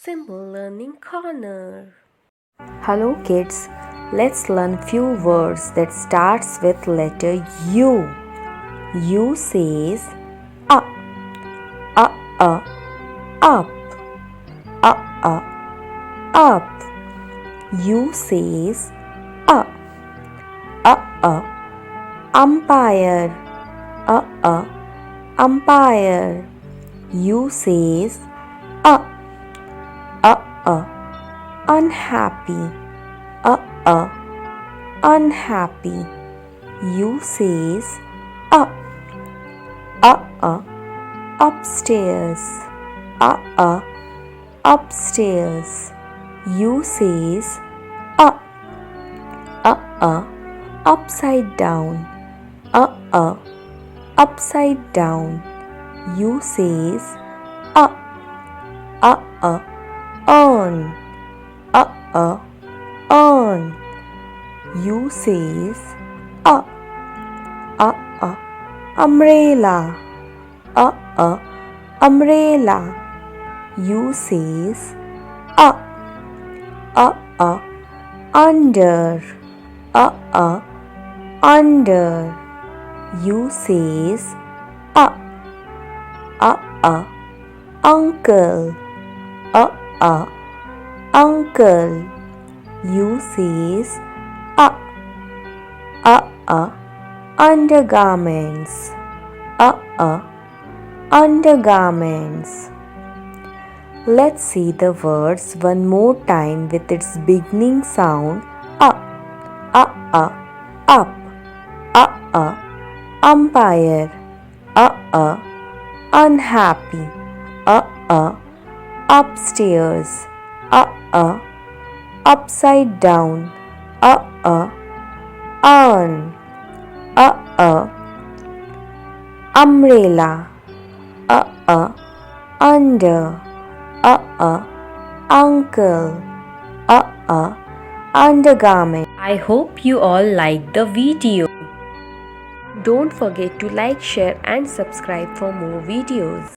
Symbol Learning Corner. Hello kids, let's learn few words that starts with letter U. U says up, up, up, up, up, up, up. U says up, up, up, umpire, umpire. U says up, unhappy, unhappy. U says up, upstairs, upstairs. U says up, upside down, upside down. U says up, on, on. U says up, umbrella, umbrella. U says up, under, under. U says up, uncle, uncle. U says up, undergarments, undergarments. Let's see the words one more time with its beginning sound up, up, umpire, unhappy, upstairs, upside down, on, umbrella, under, uncle, undergarment. I hope you all liked the video. Don't forget to like, share and subscribe for more videos.